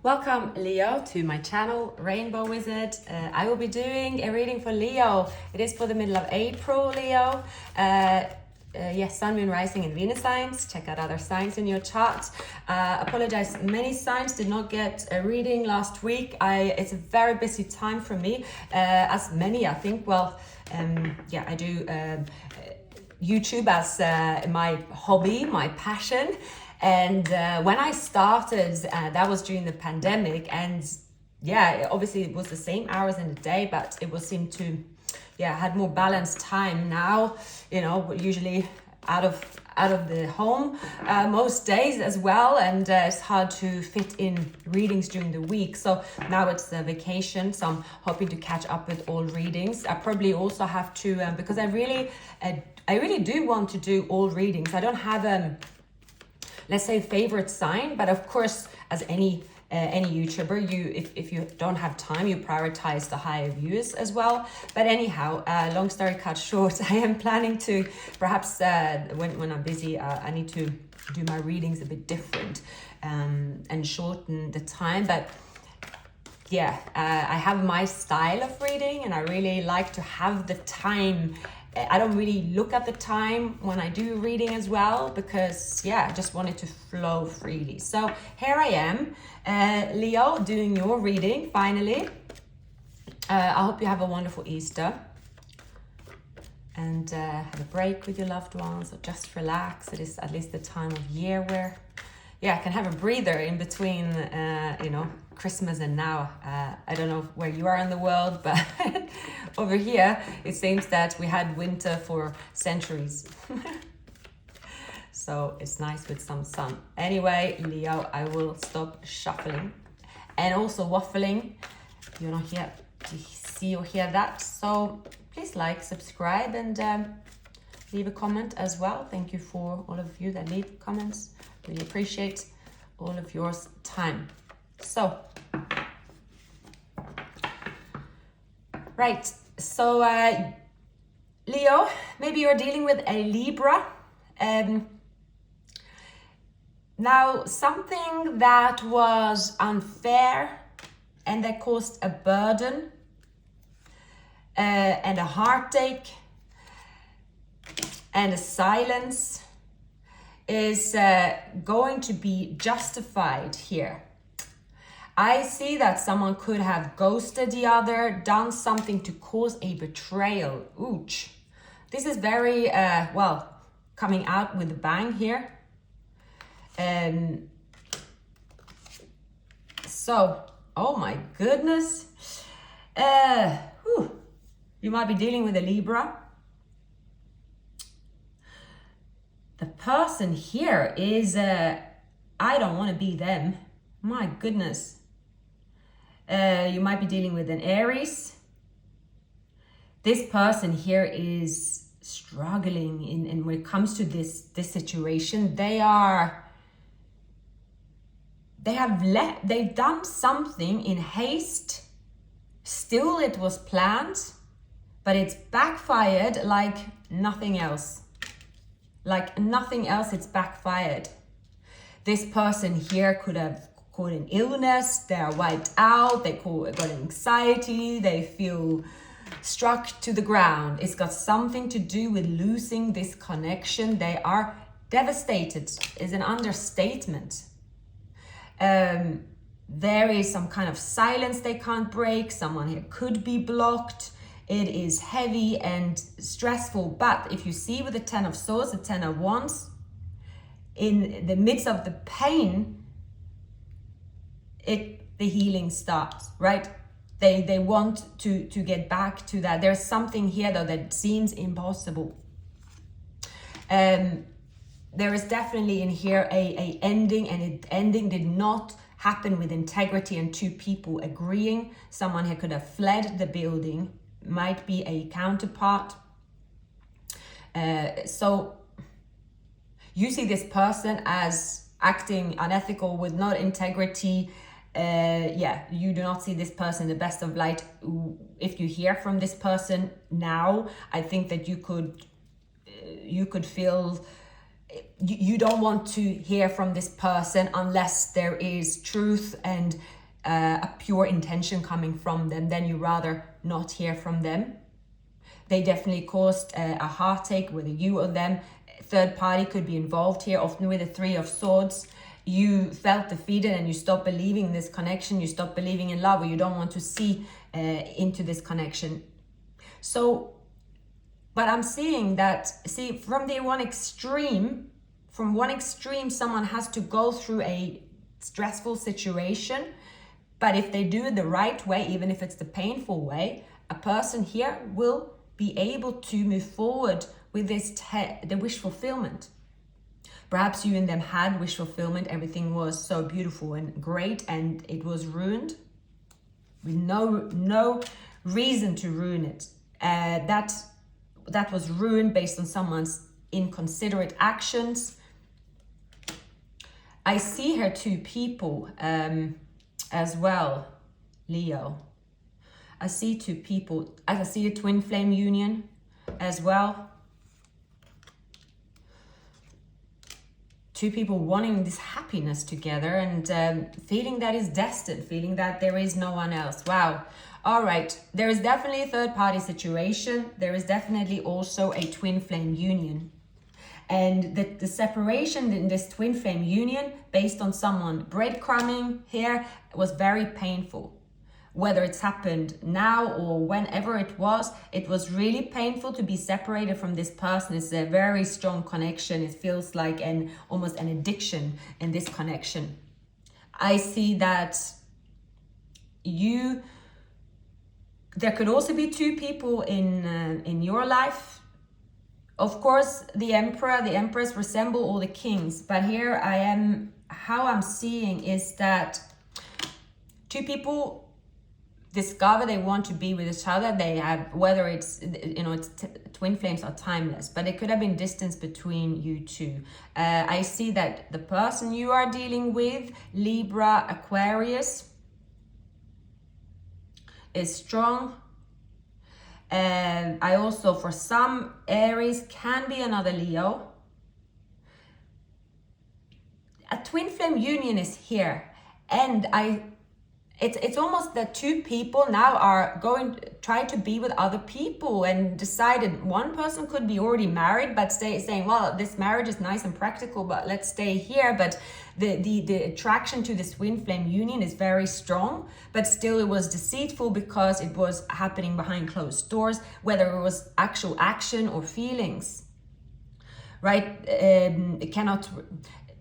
Welcome, Leo, to my channel, Rainbow Wizard. I will be doing a reading for Leo. It is for the middle of April, Leo. Yes, Sun, Moon, Rising, and Venus signs. Check out other signs in your chart. Apologize, many signs did not get a reading last week. It's a very busy time for me, as many, I think. Well, I do YouTube as my hobby, my passion. And when I started, that was during the pandemic, and obviously it was the same hours in the day, but it was seemed to, had more balanced time. Now, usually out of the home most days as well, and it's hard to fit in readings during the week. So now it's the vacation, so I'm hoping to catch up with all readings. I probably also have to because I really do want to do all readings. I don't have let's say favorite sign, but of course, as any YouTuber, if you don't have time, you prioritize the higher views as well. But anyhow, long story cut short, I am planning to perhaps when I'm busy, I need to do my readings a bit different and shorten the time. But I have my style of reading, and I really like to have the time. I don't really look at the time when I do reading as well, because I just want it to flow freely. So here I am, Leo, doing your reading finally. I hope you have a wonderful Easter and have a break with your loved ones, or just relax. It is at least the time of year where I can have a breather in between Christmas and now. I don't know where you are in the world, but over here it seems that we had winter for centuries. So it's nice with some sun. Anyway, Leo, I will stop shuffling and also waffling. You're not here to see or hear that, so please like, subscribe, and leave a comment as well. Thank you for all of you that leave comments. Really appreciate all of your time. So, right. So, Leo, maybe you're dealing with a Libra. Now, something that was unfair and that caused a burden and a heartache and a silence is going to be justified here. I see that someone could have ghosted the other, done something to cause a betrayal. Ouch. This is very, coming out with a bang here. So, oh my goodness. You might be dealing with a Libra. The person here is, I don't want to be them. My goodness. You might be dealing with an Aries. This person here is struggling and when it comes to this situation, they've done something in haste. Still, it was planned, but it's backfired like nothing else. Like nothing else, it's backfired. This person here could have caught an illness, they are wiped out, they got anxiety, they feel struck to the ground. It's got something to do with losing this connection. They are devastated, is an understatement. There is some kind of silence they can't break. Someone here could be blocked. It is heavy and stressful, but if you see with the Ten of Swords, the Ten of Wands, in the midst of the pain, the healing starts, right? They want to get back to that. There's something here though that seems impossible. There is definitely in here a ending, and the ending did not happen with integrity and two people agreeing. Someone here could have fled the building, might be a counterpart. So you see this person as acting unethical with not integrity. You do not see this person in the best of light. If you hear from this person now, I think that you could feel you don't want to hear from this person unless there is truth and a pure intention coming from them. Then you rather not hear from them. They definitely caused a heartache, whether you or them. Third party could be involved here, often with the Three of Swords. You felt defeated and you stopped believing in this connection. You stopped believing in love, or you don't want to see into this connection. So, but I'm seeing that, see, from one extreme, someone has to go through a stressful situation. But if they do it the right way, even if it's the painful way, a person here will be able to move forward with this the wish fulfillment. Perhaps you and them had wish fulfillment. Everything was so beautiful and great, and it was ruined with no reason to ruin it. That was ruined based on someone's inconsiderate actions. I see here two people as well, Leo. I see two people. I see a twin flame union as well. Two people wanting this happiness together and feeling that is destined, feeling that there is no one else. Wow. All right. There is definitely a third party situation. There is definitely also a twin flame union. And the separation in this twin flame union based on someone breadcrumbing here was very painful. Whether it's happened now or whenever it was really painful to be separated from this person. It's a very strong connection. It feels like almost an addiction in this connection. I see that there could also be two people in your life. Of course, the Emperor, the Empress resemble all the kings, but here how I'm seeing is that two people discover they want to be with each other. They have, whether it's twin flames are timeless, but it could have been distance between you two. I see that the person you are dealing with, Libra, Aquarius, is strong. And I also, for some, Aries can be another Leo. A twin flame union is here, and it's almost that two people now are try to be with other people and decided one person could be already married, but saying, well, this marriage is nice and practical, but let's stay here. But the attraction to this twin flame union is very strong, but still it was deceitful because it was happening behind closed doors, whether it was actual action or feelings, right?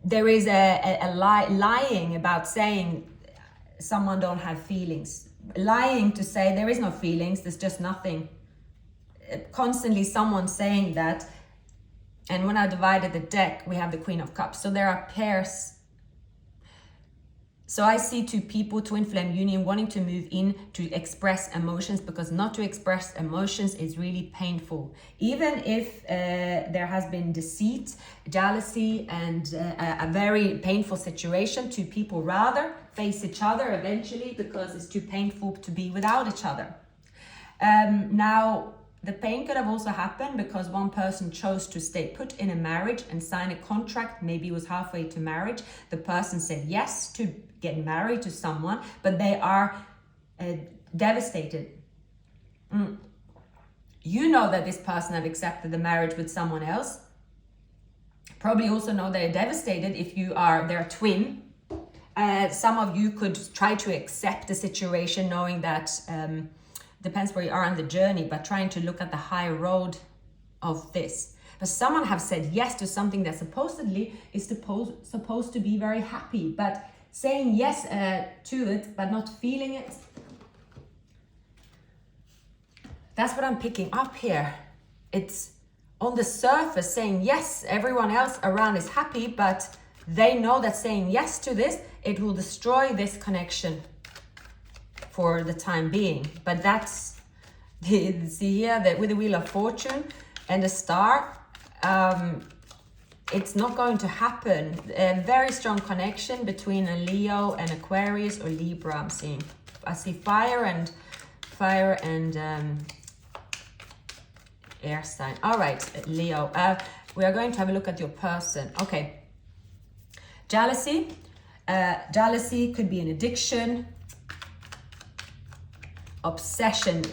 There is a lying about saying someone don't have feelings, lying to say there is no feelings, there's just nothing. Constantly someone saying that. And when I divided the deck, we have the Queen of Cups. So there are pairs. So I see two people, twin flame union, wanting to move in to express emotions, because not to express emotions is really painful. Even if there has been deceit, jealousy, and a very painful situation, two people rather face each other eventually because it's too painful to be without each other. Now, the pain could have also happened because one person chose to stay put in a marriage and sign a contract. Maybe it was halfway to marriage. The person said yes to get married to someone, but they are devastated. You know that this person have accepted the marriage with someone else. Probably also know they're devastated if they're twin. Some of you could try to accept the situation knowing that depends where you are on the journey, but trying to look at the high road of this. But someone have said yes to something that supposedly is supposed to be very happy, but saying yes to it, but not feeling it. That's what I'm picking up here. It's on the surface saying yes, everyone else around is happy, but they know that saying yes to this, it will destroy this connection for the time being. But that's see here that with the Wheel of Fortune and the Star, it's not going to happen. A very strong connection between a Leo and Aquarius or Libra. I see fire and air sign. All right, Leo. we are going to have a look at your person. Okay. Jealousy. Jealousy could be an addiction, obsession.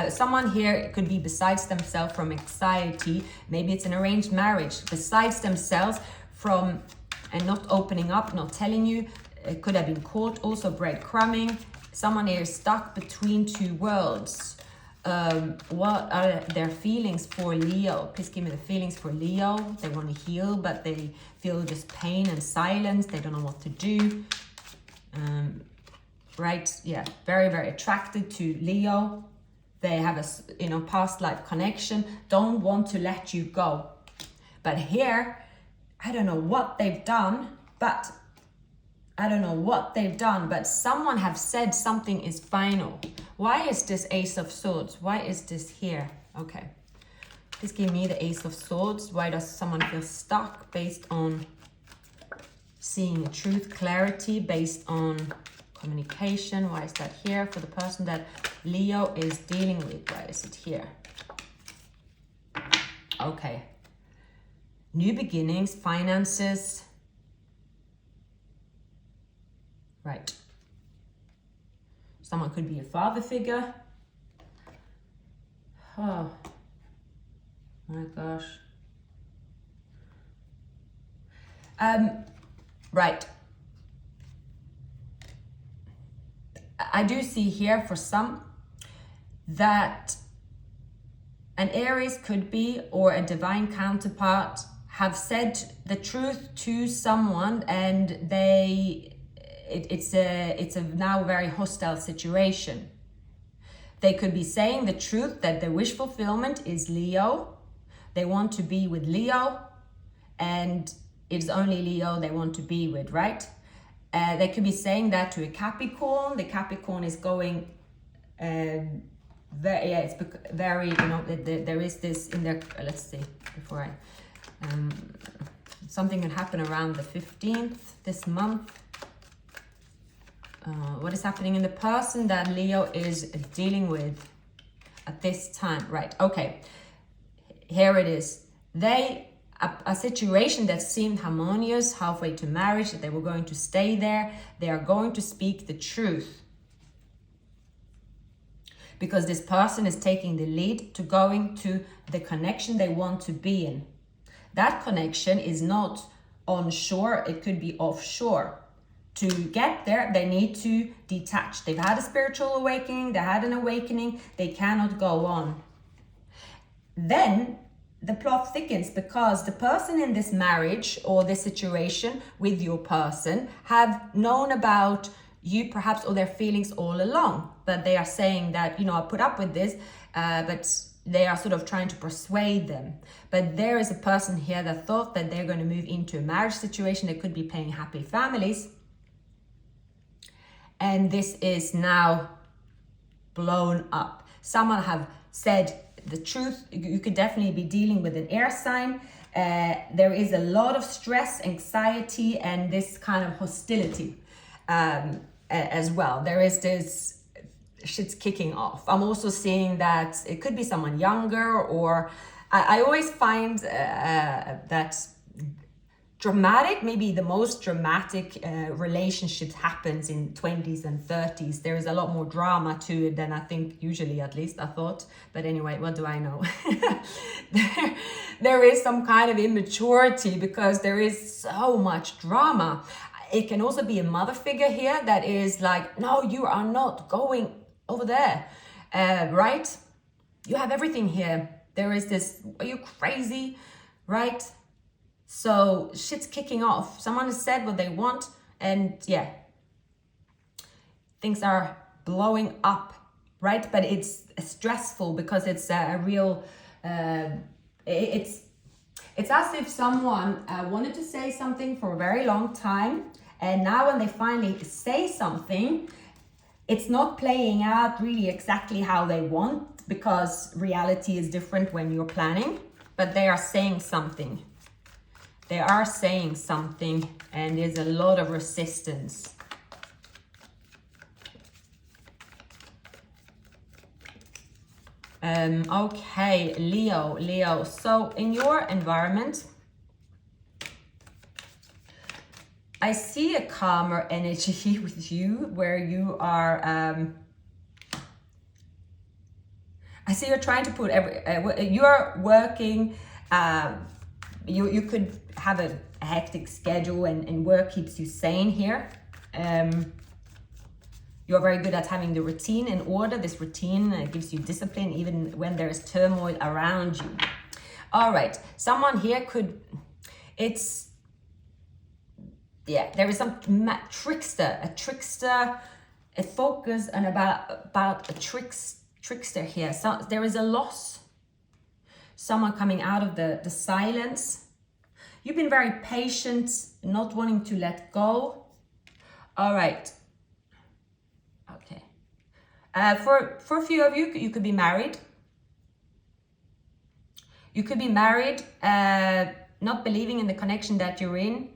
Someone here could be besides themselves from anxiety. Maybe it's an arranged marriage. Besides themselves from, and not opening up, not telling you. It could have been caught. Also breadcrumbing. Someone here is stuck between two worlds. What are their feelings for Leo? Please give me the feelings for Leo. They want to heal, but they feel just pain and silence. They don't know what to do. Right? Yeah, very, very attracted to Leo. They have a past life connection. Don't want to let you go. But here, I don't know what they've done, but someone have said something is final. Why is this Ace of Swords? Why is this here? Okay. Please give me the Ace of Swords. Why does someone feel stuck based on seeing truth, clarity, based on communication? Why is that here for the person that Leo is dealing with? Why is it here? Okay. New beginnings, finances. Right. Someone could be a father figure. Oh my gosh. Right. I do see here for some that an Aries could be, or a divine counterpart, have said the truth to someone, and it's a now very hostile situation. They could be saying the truth that their wish fulfillment is Leo. They want to be with Leo, and it's only Leo they want to be with, right? They could be saying that to a Capricorn. The Capricorn is going it's very, there is this in there. Let's see, before I, something can happen around the 15th this month. What is happening in the person that Leo is dealing with at this time? Right, okay. Here it is. A situation that seemed harmonious halfway to marriage, that they were going to stay there. They are going to speak the truth. Because this person is taking the lead to going to the connection they want to be in. That connection is not onshore, it could be offshore. To get there, they need to detach. They've had a spiritual awakening, they had an awakening, they cannot go on. Then the plot thickens, because the person in this marriage or this situation with your person have known about you perhaps, or their feelings all along. But they are saying that, I put up with this, but they are sort of trying to persuade them. But there is a person here that thought that they're going to move into a marriage situation. They could be playing happy families. And this is now blown up. Someone have said the truth. You could definitely be dealing with an air sign. There is a lot of stress, anxiety, and this kind of hostility as well. There is this shit's kicking off. I'm also seeing that it could be someone younger, or I always find that dramatic, maybe the most dramatic relationships happens in 20s and 30s. There is a lot more drama to it than I think usually, at least I thought. But anyway, what do I know? there is some kind of immaturity because there is so much drama. It can also be a mother figure here that is like, no, you are not going over there, right? You have everything here. There is this, are you crazy, right? So shit's kicking off. Someone has said what they want, and yeah, things are blowing up, right? But it's stressful because it's a real, it's as if someone wanted to say something for a very long time, and now when they finally say something, it's not playing out really exactly how they want, because reality is different when you're planning, but they are saying something. They are saying something, and there's a lot of resistance. Okay, Leo. So in your environment, I see a calmer energy with you where you are, I see you're trying to put you're working, you could have a hectic schedule and work keeps you sane here. You're very good at having the routine in order. This routine gives you discipline even when there is turmoil around you. All right, someone here could, there is some trickster, a focus and about a trickster here. So there is a loss, someone coming out of the silence. You've been very patient, not wanting to let go. All right. Okay. For a few of you, you could be married. You could be married, not believing in the connection that you're in.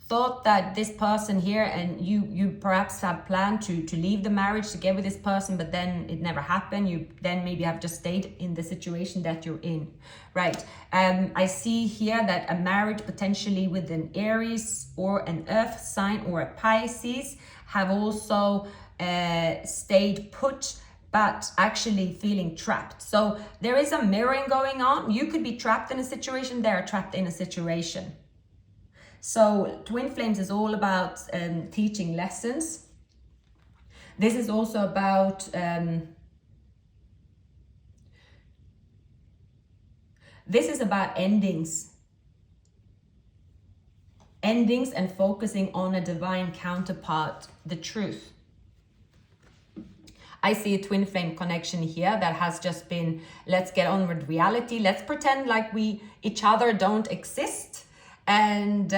Thought that this person here, and you perhaps have planned to leave the marriage to get with this person, but then it never happened. You then maybe have just stayed in the situation that you're in, right? I see here that a marriage potentially with an Aries or an Earth sign or a Pisces have also stayed put, but actually feeling trapped. So there is a mirroring going on. You could be trapped in a situation, they're trapped in a situation. So twin flames is all about teaching lessons. This is also about endings and focusing on a divine counterpart, the truth. I see a twin flame connection here that has just been, let's get on with reality. Let's pretend like each other don't exist. And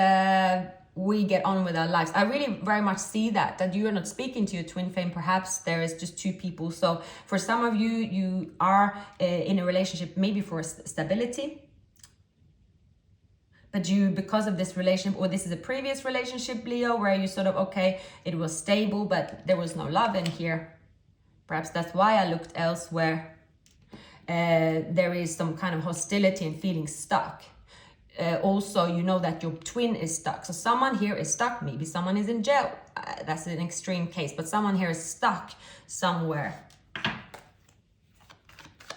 we get on with our lives. I really very much see that you are not speaking to your twin flame. Perhaps there is just two people. So for some of you, you are in a relationship, maybe for stability. But you, because of this relationship, or this is a previous relationship, Leo, where you sort of, okay, it was stable, but there was no love in here. Perhaps that's why I looked elsewhere. There is some kind of hostility and feeling stuck. Also, you know that your twin is stuck. So someone here is stuck. Maybe someone is in jail. That's an extreme case. But someone here is stuck somewhere.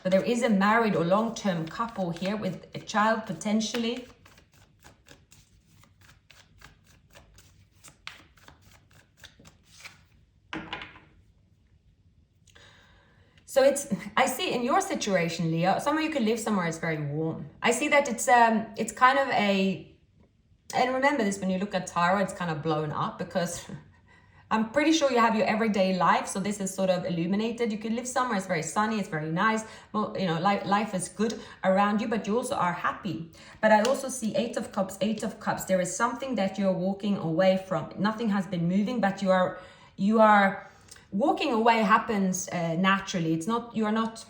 But there is a married or long-term couple here with a child potentially. So I see in your situation, Leo, some of you could live somewhere it's very warm. I see that it's kind of and remember this when you look at tarot, it's kind of blown up because I'm pretty sure you have your everyday life. So this is sort of illuminated. You could live somewhere, it's very sunny, it's very nice. Well, you know, life is good around you, but you also are happy. But I also see Eight of Cups. There is something that you're walking away from. Nothing has been moving, but you are walking away happens naturally. It's not, you are not.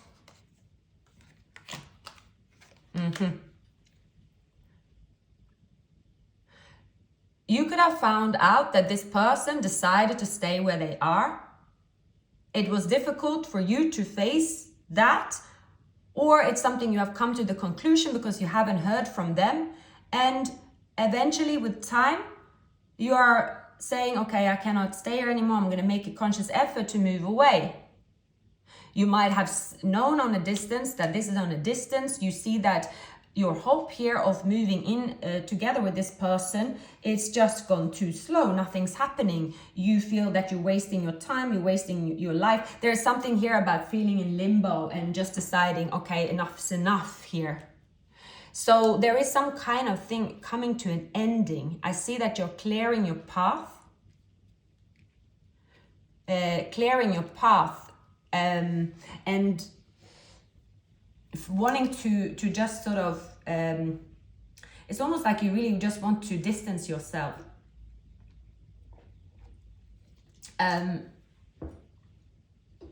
You could have found out that this person decided to stay where they are. It was difficult for you to face that, or it's something you have come to the conclusion because you haven't heard from them. And eventually with time, you are saying, okay, I cannot stay here anymore. I'm going to make a conscious effort to move away. You might have known on a distance that this is on a distance. You see that your hope here of moving in together with this person, it's just gone too slow. Nothing's happening. You feel that you're wasting your time, you're wasting your life. There's something here about feeling in limbo and just deciding, okay, enough's enough here. So there is some kind of thing coming to an ending. I see that you're clearing your path. And wanting to just sort of, it's almost like you really just want to distance yourself.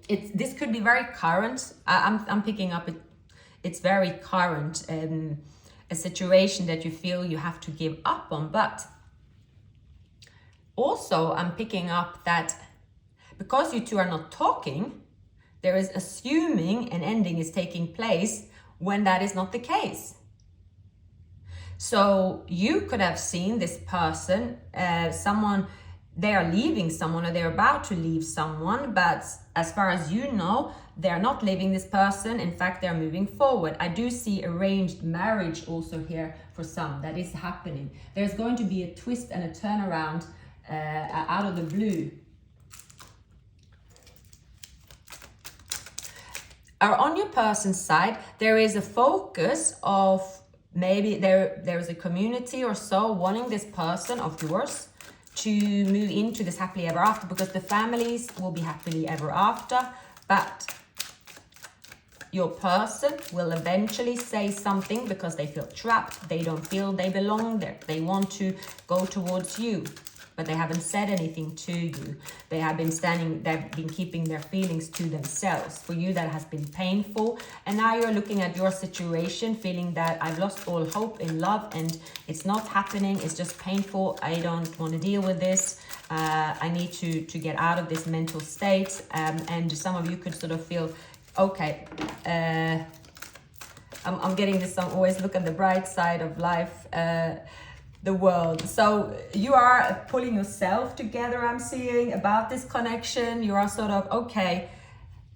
This could be very current. I'm picking up it's very current, a situation that you feel you have to give up on. But also I'm picking up that because you two are not talking, there is assuming an ending is taking place when that is not the case. So you could have seen this person, someone, they are leaving someone or they're about to leave someone, but as far as you know, they're not leaving this person. In fact, they're moving forward. I do see arranged marriage also here for some. That is happening. There's going to be a twist and a turnaround out of the blue. Or on your person's side, there is a focus of maybe there is a community or so wanting this person of yours to move into this happily ever after, because the families will be happily ever after, but your person will eventually say something because they feel trapped, they don't feel they belong there, they want to go towards you, but they haven't said anything to you. They have been they've been keeping their feelings to themselves. For you, that has been painful. And now you're looking at your situation, feeling that I've lost all hope in love and it's not happening. It's just painful. I don't want to deal with this. I need to get out of this mental state. And some of you could sort of feel, okay, I'm getting this song, always look at the bright side of life. The world. So you are pulling yourself together, I'm seeing, about this connection. You are sort of, okay,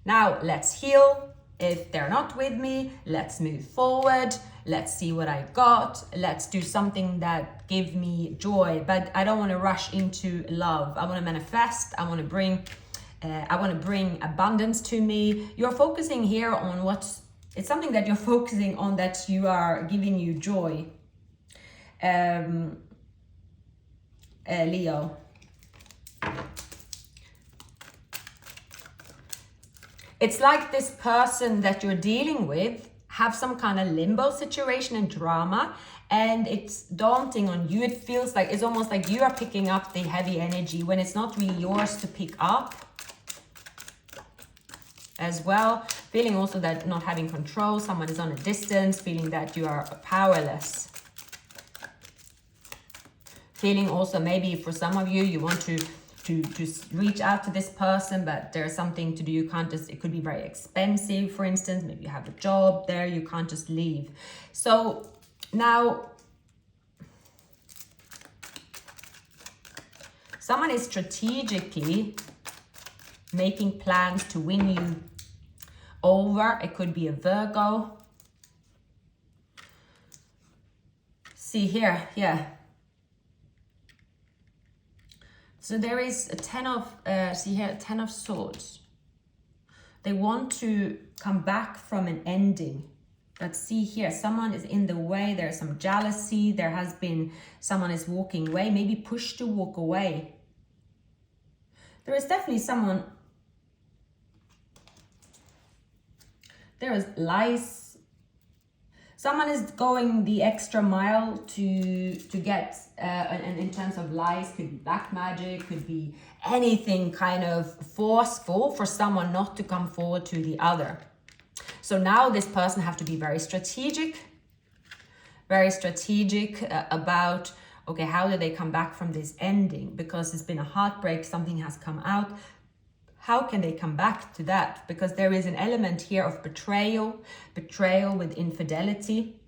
now let's heal. If they're not with me, let's move forward. Let's see what I got. Let's do something that gives me joy. But I don't want to rush into love. I want to manifest. I want to bring abundance to me. You're focusing here on it's something that you're focusing on, that you are giving you joy. Leo. It's like this person that you're dealing with have some kind of limbo situation and drama, and it's daunting on you. It feels like it's almost like you are picking up the heavy energy when it's not really yours to pick up as well. Feeling also that not having control, someone is on a distance, feeling that you are powerless. Feeling also, maybe for some of you, you want to reach out to this person, but there's something to do. You can't just, it could be very expensive, for instance. Maybe you have a job there, you can't just leave. So now, someone is strategically making plans to win you over. It could be a Virgo. See here, yeah. So there is a 10 of Swords. They want to come back from an ending. But see here, someone is in the way. There's some jealousy. There has been, someone is walking away, maybe pushed to walk away. There is definitely someone, there is lies. Someone is going the extra mile to get, and in terms of lies, could be black magic, could be anything kind of forceful for someone not to come forward to the other. So now this person have to be very strategic about, okay, how do they come back from this ending? Because it's been a heartbreak, something has come out. How can they come back to that? Because there is an element here of betrayal with infidelity.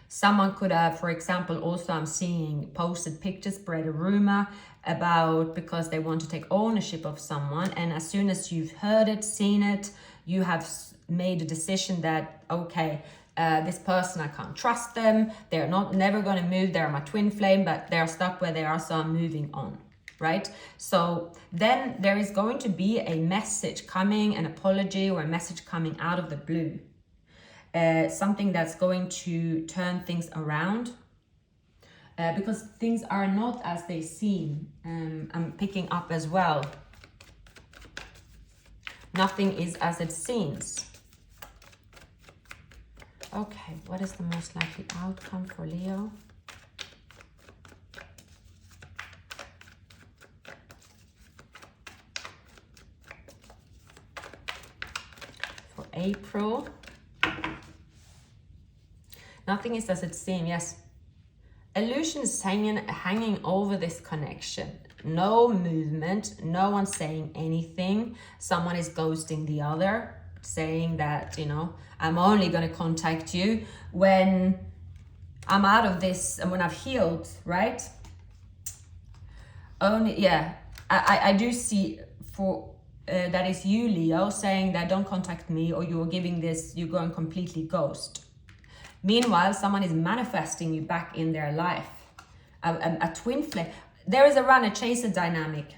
Someone could have, for example, also I'm seeing posted pictures, spread a rumor about, because they want to take ownership of someone. And as soon as you've heard it, seen it, you have made a decision that, okay, this person, I can't trust them. They're never going to move. They're my twin flame, but they're stuck where they are, so I'm moving on. Right? So then there is going to be a message coming, an apology or a message coming out of the blue. Something that's going to turn things around. Because things are not as they seem. I'm picking up as well. Nothing is as it seems. Okay, what is the most likely outcome for Leo? April. Nothing is as it seems. Yes, illusion is hanging over this connection. No movement, no one saying anything. Someone is ghosting the other, saying that, you know, I'm only going to contact you when I'm out of this, and when I've healed, right? Only, yeah, I do see for that is you, Leo, saying that don't contact me, or you're giving this, you're going completely ghost. Meanwhile, someone is manifesting you back in their life. A twin flame. There is a runner-chaser dynamic.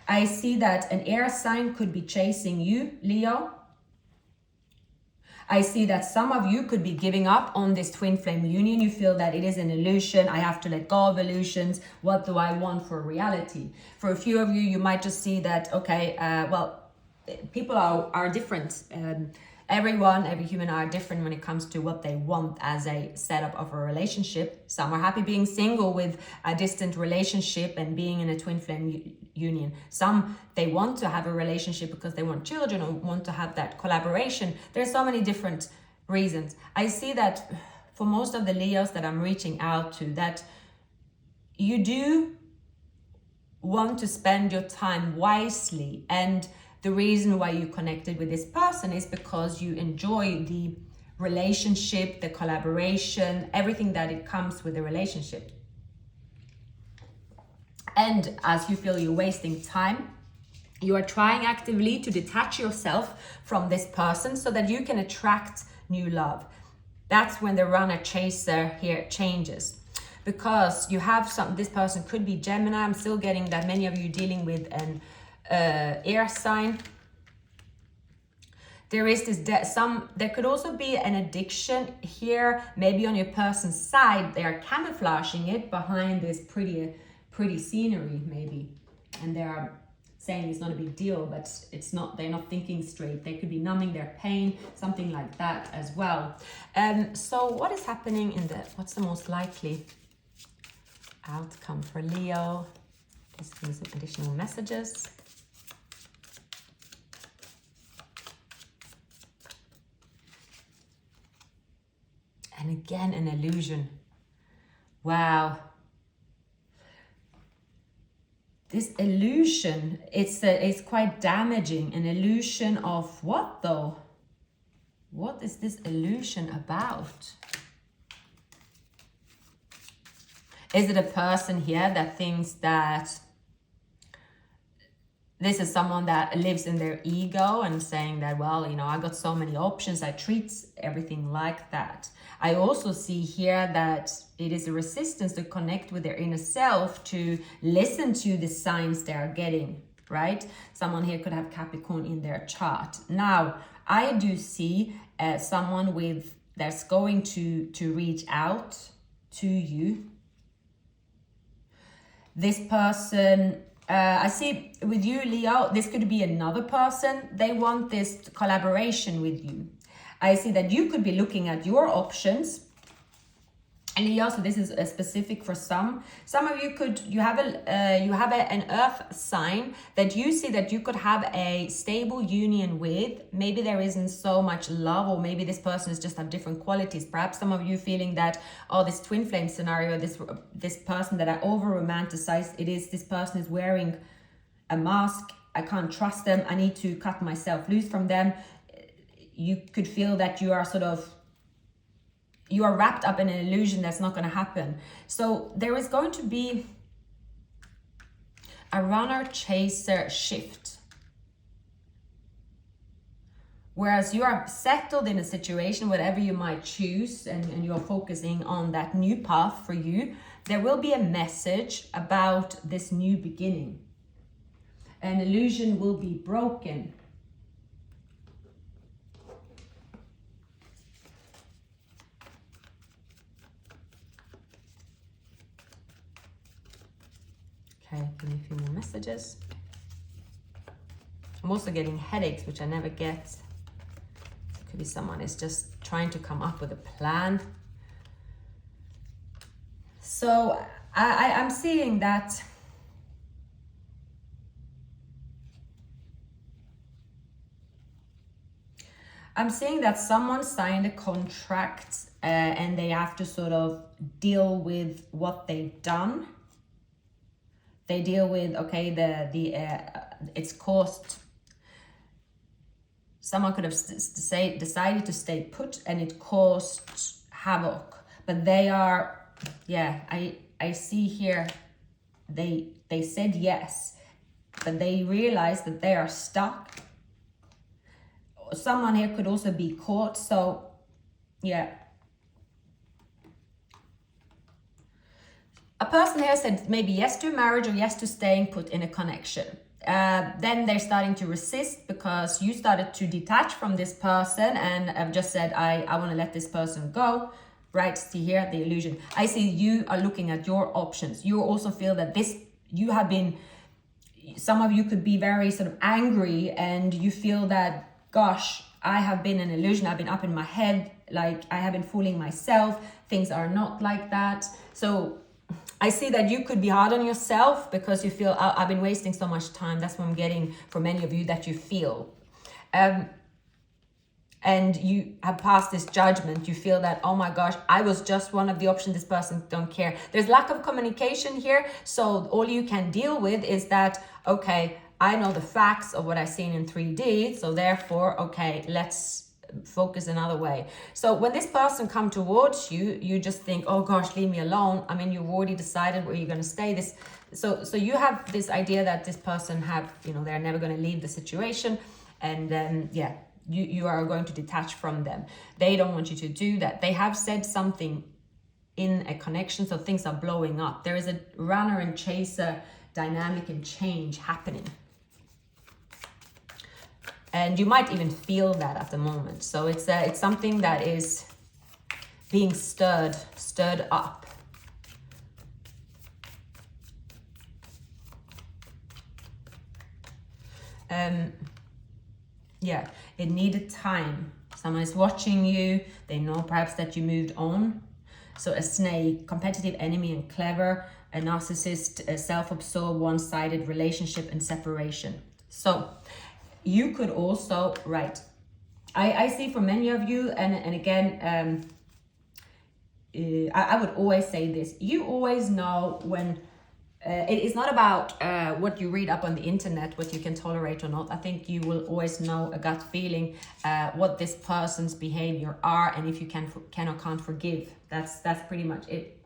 I see that an air sign could be chasing you, Leo. I see that some of you could be giving up on this twin flame union. You feel that it is an illusion. I have to let go of illusions. What do I want for reality? For a few of you, you might just see that, okay, well, people are different. Every human are different when it comes to what they want as a setup of a relationship. Some are happy being single with a distant relationship and being in a twin flame union. Some, they want to have a relationship because they want children or want to have that collaboration. There's so many different reasons. I see that for most of the Leos that I'm reaching out to, that you do want to spend your time wisely, and the reason why you connected with this person is because you enjoy the relationship, the collaboration, everything that it comes with the relationship. And as you feel you're wasting time, you are trying actively to detach yourself from this person so that you can attract new love. That's when the runner chaser here changes. Because you have this person could be Gemini. I'm still getting that many of you dealing with an air sign. There is this there could also be an addiction here, maybe on your person's side. They are camouflaging it behind this pretty scenery, maybe, and they are saying it's not a big deal, but it's not. They're not thinking straight. They could be numbing their pain, something like that as well. So what is happening what's the most likely outcome for Leo? Just give me some additional messages. And again, an illusion. Wow. This illusion, it's quite damaging. An illusion of what though? What is this illusion about? Is it a person here that thinks that this is someone that lives in their ego and saying that, well, you know, I got so many options, I treat everything like that. I also see here that it is a resistance to connect with their inner self, to listen to the signs they are getting, right? Someone here could have Capricorn in their chart. Now, I do see someone that's going to reach out to you. This person, I see with you, Leo, this could be another person. They want this collaboration with you. I see that you could be looking at your options. And Leo, so this is specific for some. Some of you have an earth sign that you see that you could have a stable union with. Maybe there isn't so much love, or maybe this person is just have different qualities. Perhaps some of you feeling that, oh, this twin flame scenario, this person that I over romanticize, this person is wearing a mask. I can't trust them. I need to cut myself loose from them. You could feel that you are wrapped up in an illusion that's not going to happen. So there is going to be a runner-chaser shift. Whereas you are settled in a situation, whatever you might choose, and you're focusing on that new path for you, there will be a message about this new beginning. An illusion will be broken. Okay, give me a few more messages. I'm also getting headaches, which I never get. It could be someone is just trying to come up with a plan. So I'm seeing that someone signed a contract and they have to sort of deal with what they've done. They deal with, okay, it's caused, someone could have decided to stay put and it caused havoc. but they are, yeah, I see here, they said yes, but they realize that they are stuck. Someone here could also be caught. So yeah, a person here said maybe yes to marriage or yes to staying put in a connection. Then they're starting to resist because you started to detach from this person and have just said, I want to let this person go. Right, see here, the illusion. I see you are looking at your options. You also feel that you have been, some of you could be very sort of angry, and you feel that, gosh, I have been an illusion. I've been up in my head, like I have been fooling myself. Things are not like that. So I see that you could be hard on yourself because you feel, I've been wasting so much time. That's what I'm getting from many of you, that you feel. And you have passed this judgment. You feel that, oh my gosh, I was just one of the options. This person don't care. There's lack of communication here. So all you can deal with is that, okay, I know the facts of what I've seen in 3D. So therefore, okay, let's focus another way. So when this person come towards you, you just think, oh gosh, leave me alone. I mean, you've already decided where you're going to stay. So you have this idea that this person they're never going to leave the situation. And then, yeah. You are going to detach from them. They don't want you to do that. They have said something in a connection, so things are blowing up. There is a runner and chaser dynamic and change happening. And you might even feel that at the moment. So it's something that is being stirred up. Yeah, it needed time. Someone is watching you. They know perhaps that you moved on. So a snake, competitive enemy and clever, a narcissist, a self-absorbed, one-sided relationship and separation. So you could also, right, I see for many of you, and again, I would always say this. You always know when it is not about what you read up on the internet, what you can tolerate or not. I think you will always know a gut feeling what this person's behavior are, and if you can or can't forgive. That's pretty much it.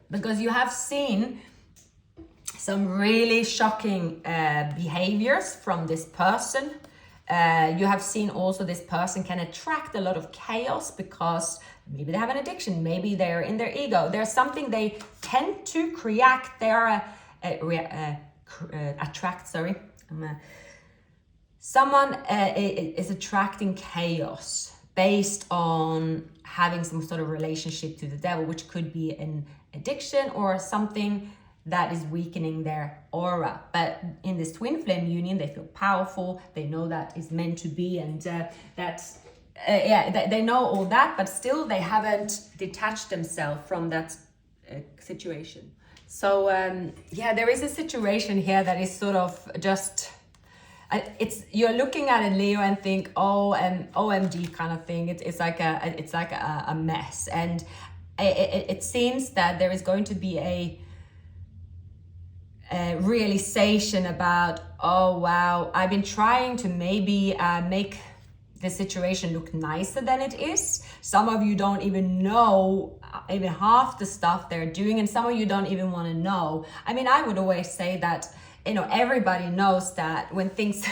Because you have seen some really shocking behaviors from this person. You have seen also this person can attract a lot of chaos because maybe they have an addiction, maybe they're in their ego. There's something they tend to create. They are someone is attracting chaos based on having some sort of relationship to the devil, which could be an addiction or something that is weakening their aura. But in this twin flame union, they feel powerful. They know that is meant to be, and they know all that, but still they haven't detached themselves from that situation. So there is a situation here that is sort of just, you're looking at it, Leo, and think, oh, OMG kind of thing. It's like a mess, and it seems that there is going to be a realization about, oh wow, I've been trying to maybe make the situation look nicer than it is. Some of you don't even know even half the stuff they're doing, and some of you don't even want to know. I mean, I would always say that, everybody knows that when things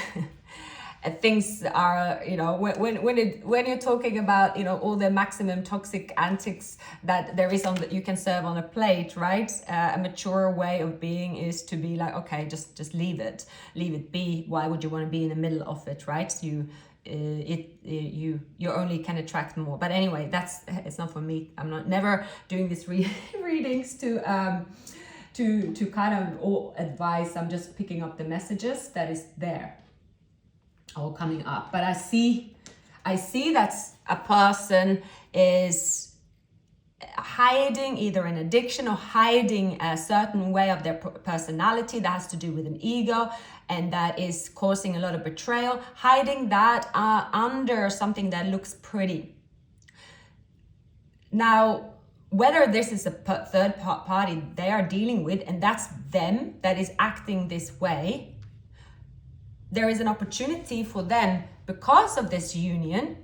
things are, when you're talking about, all the maximum toxic antics that there is you can serve on a plate, right? A mature way of being is to be like, okay, just leave it be. Why would you want to be in the middle of it, right? You only can attract more. But anyway, it's not for me. I'm never doing these readings to kind of advise. I'm just picking up the messages that is there, all coming up. But I see that a person is hiding either an addiction or hiding a certain way of their personality that has to do with an ego, and that is causing a lot of betrayal, hiding that under something that looks pretty. Now, whether this is a third party they are dealing with, and that's them that is acting this way, there is an opportunity for them, because of this union,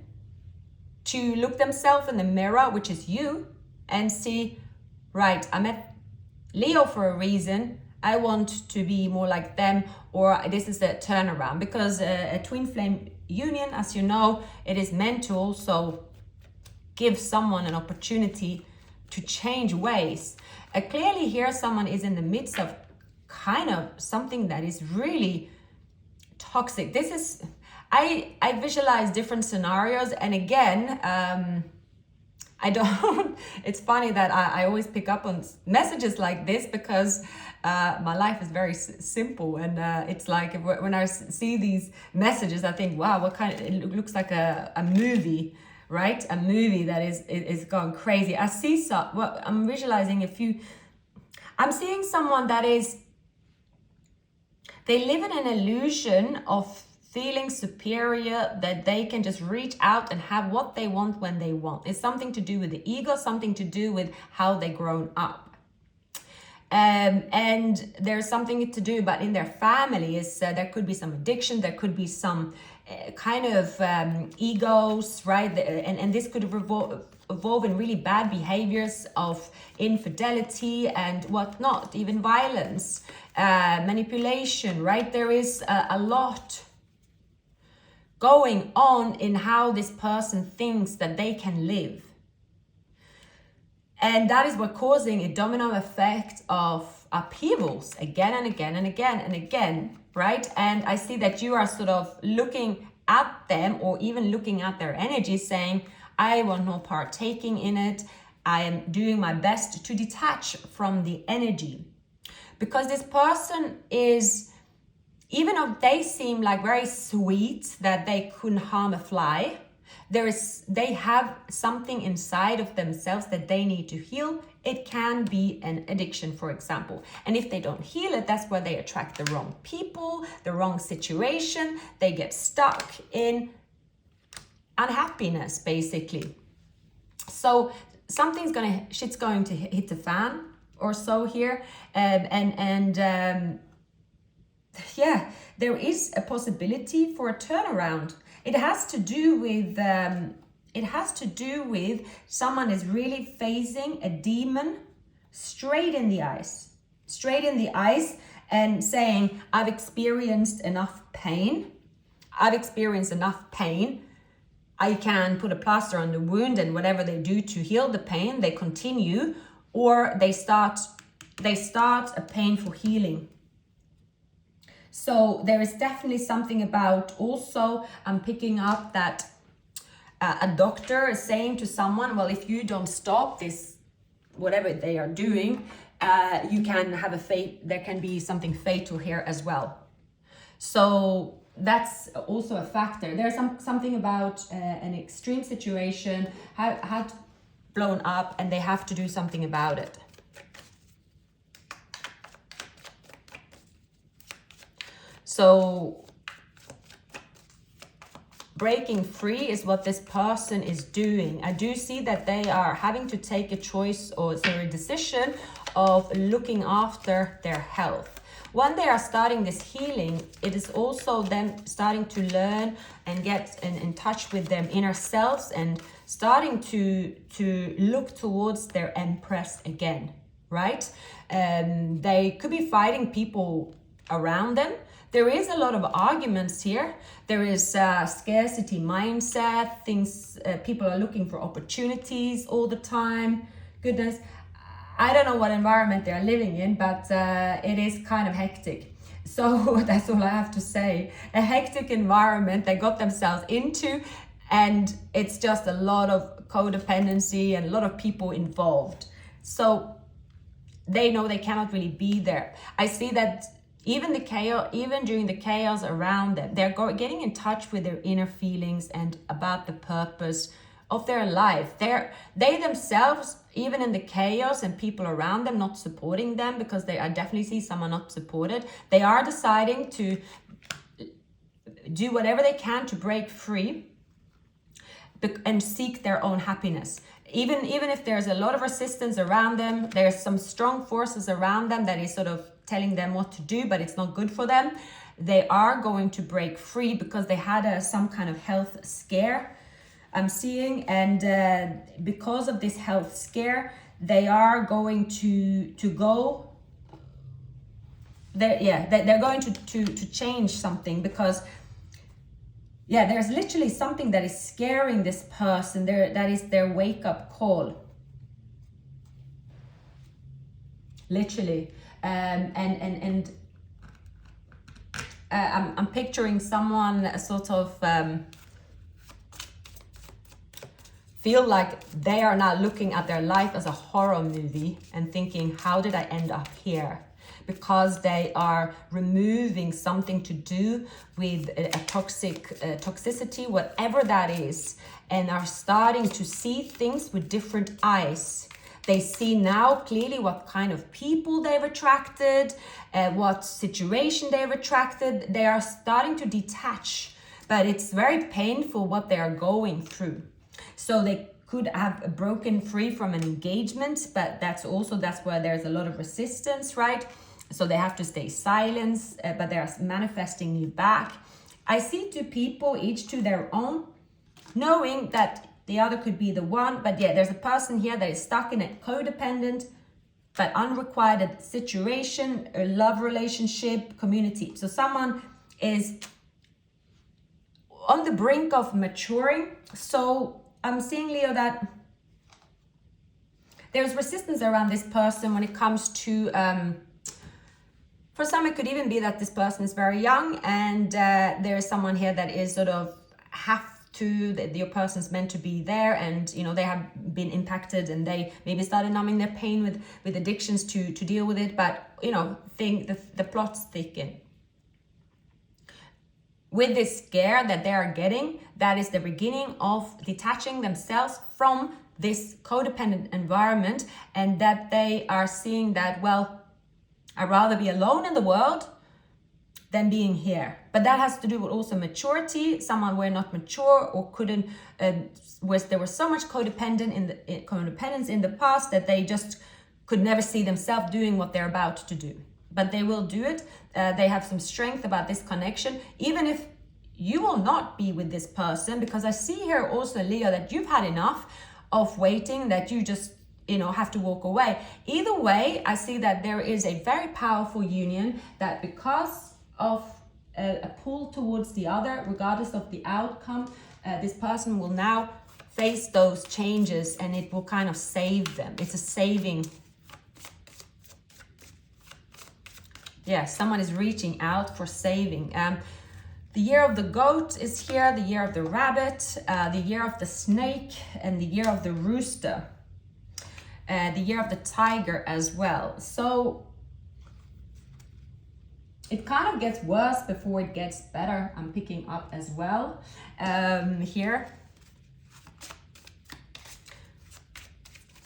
to look themselves in the mirror, which is you, and see, right, I met Leo for a reason. I want to be more like them, or this is the turnaround. Because a twin flame union, as you know, it is meant to also give someone an opportunity to change ways. Clearly here someone is in the midst of kind of something that is really toxic. This is, I visualize different scenarios, and again, I don't, it's funny that I always pick up on messages like this, because my life is very simple, and it's like when I see these messages, I think, wow, what kind of, it looks like a movie, right? A movie that is going crazy. I see well, I'm visualizing I'm seeing someone that is, they live in an illusion of feeling superior, that they can just reach out and have what they want when they want. It's something to do with the ego, something to do with how they grown up. And there's something to do, but in their family is there could be some addiction, there could be some kind of egos, right? And this could evolve in really bad behaviors of infidelity and whatnot, even violence, manipulation, right? There is a lot going on in how this person thinks that they can live. And that is what causing a domino effect of upheavals again and again and again and again, right? And I see that you are sort of looking at them, or even looking at their energy, saying, I want no partaking in it. I am doing my best to detach from the energy. Because this person is, even though they seem like very sweet, that they couldn't harm a fly, they have something inside of themselves that they need to heal. It can be an addiction, for example. And if they don't heal it, that's where they attract the wrong people, the wrong situation. They get stuck in unhappiness, basically. So shit's going to hit the fan or so here. Yeah, there is a possibility for a turnaround. It has to do with someone is really facing a demon straight in the eyes, and saying, I've experienced enough pain. I can put a plaster on the wound, and whatever they do to heal the pain, they continue, or they start a painful healing. So there is definitely something about, also I'm picking up that a doctor is saying to someone, well, if you don't stop this, whatever they are doing, you can have there can be something fatal here as well. So that's also a factor. There's something about an extreme situation had blown up, and they have to do something about it. So breaking free is what this person is doing. I do see that they are having to take a choice, or a decision of looking after their health. When they are starting this healing, it is also them starting to learn and get in touch with their inner selves, and starting to look towards their empress again, right? They could be fighting people around them. There is a lot of arguments here. There is scarcity mindset, people are looking for opportunities all the time. Goodness, I don't know what environment they're living in, but it is kind of hectic. So that's all I have to say. A hectic environment they got themselves into, and it's just a lot of codependency and a lot of people involved. So they know they cannot really be there. I see that even during the chaos around them, they're getting in touch with their inner feelings and about the purpose of their life. They themselves, even in the chaos and people around them not supporting them, because I definitely see someone not supported, they are deciding to do whatever they can to break free and seek their own happiness. Even if there's a lot of resistance around them, there's some strong forces around them that is sort of telling them what to do, but it's not good for them. They are going to break free because they had some kind of health scare. I'm seeing, and because of this health scare, they are going to go. They're going to change something, because there's literally something that is scaring this person. That is their wake-up call. Literally, and I'm picturing someone sort of feel like they are now looking at their life as a horror movie and thinking, how did I end up here? Because they are removing something to do with a toxicity, whatever that is, and are starting to see things with different eyes. They see now clearly what kind of people they've attracted, what situation they've attracted. They are starting to detach, but it's very painful what they are going through. So they could have broken free from an engagement, but that's where there's a lot of resistance, right? So they have to stay silent, but they are manifesting you back. I see two people, each to their own, knowing that the other could be the one, but there's a person here that is stuck in a codependent but unrequited situation, a love relationship, community. So someone is on the brink of maturing. So I'm seeing, Leo, that there's resistance around this person when it comes to, for some it could even be that this person is very young, and there is someone here that is sort of that your person's meant to be there, and they have been impacted, and they maybe started numbing their pain with addictions to deal with it, but think the plots thicken. With this scare that they are getting, that is the beginning of detaching themselves from this codependent environment, and that they are seeing that, well, I'd rather be alone in the world than being here. But that has to do with also maturity. Someone were not mature or couldn't, there was so much codependence in the past that they just could never see themselves doing what they're about to do. But they will do it. They have some strength about this connection, even if you will not be with this person, because I see here also, Leo, that you've had enough of waiting, that you just have to walk away. Either way, I see that there is a very powerful union, that because of a pull towards the other, regardless of the outcome, this person will now face those changes, and it will kind of save them. It's a saving. Someone is reaching out for saving. The year of the goat is here, the year of the rabbit, the year of the snake, and the year of the rooster, the year of the tiger as well. So it kind of gets worse before it gets better. I'm picking up as well here.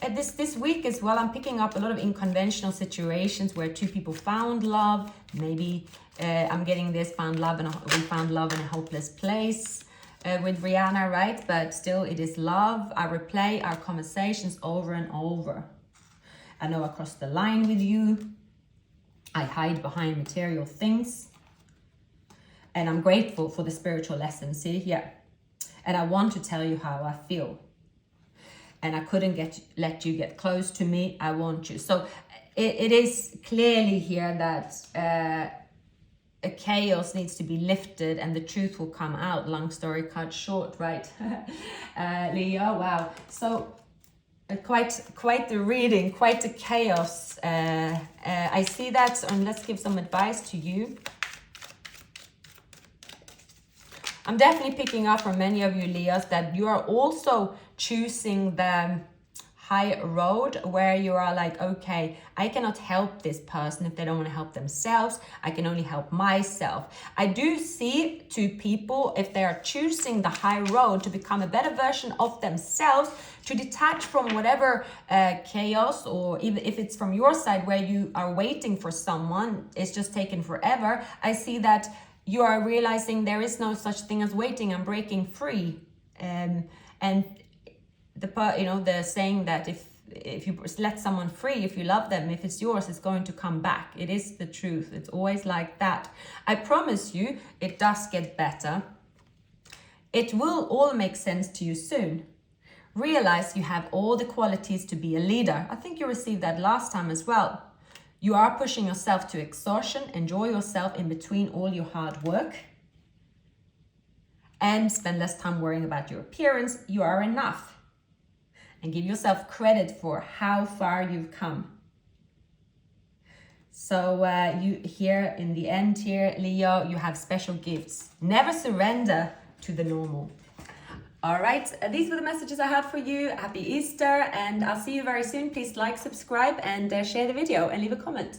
And this week as well, I'm picking up a lot of unconventional situations where two people found love. Maybe I'm getting this, we found love in a hopeless place with Rihanna, right? But still, it is love. I replay our conversations over and over. I know I crossed the line with you. I hide behind material things. And I'm grateful for the spiritual lessons. See, and I want to tell you how I feel. And I couldn't let you get close to me. I want you. So it is clearly here that a chaos needs to be lifted, and the truth will come out. Long story cut short, right? Leo, wow. So quite the reading, quite the chaos. I see that, and let's give some advice to you. I'm definitely picking up from many of you, Leos, that you are also choosing the high road where you are like, okay, I cannot help this person if they don't want to help themselves. I can only help myself. I do see two people, if they are choosing the high road to become a better version of themselves, to detach from whatever chaos, or even if it's from your side where you are waiting for someone, it's just taken forever. I see that you are realizing there is no such thing as waiting. I'm breaking free. And the saying that if you let someone free, if you love them, if it's yours, it's going to come back. It is the truth. It's always like that. I promise you, it does get better. It will all make sense to you soon. Realize you have all the qualities to be a leader. I think you received that last time as well. You are pushing yourself to exhaustion. Enjoy yourself in between all your hard work. And spend less time worrying about your appearance. You are enough. And give yourself credit for how far you've come. So you here in the end here, Leo, you have special gifts. Never surrender to the normal. All right, these were the messages I had for you. Happy Easter, and I'll see you very soon. Please like, subscribe, and share the video and leave a comment.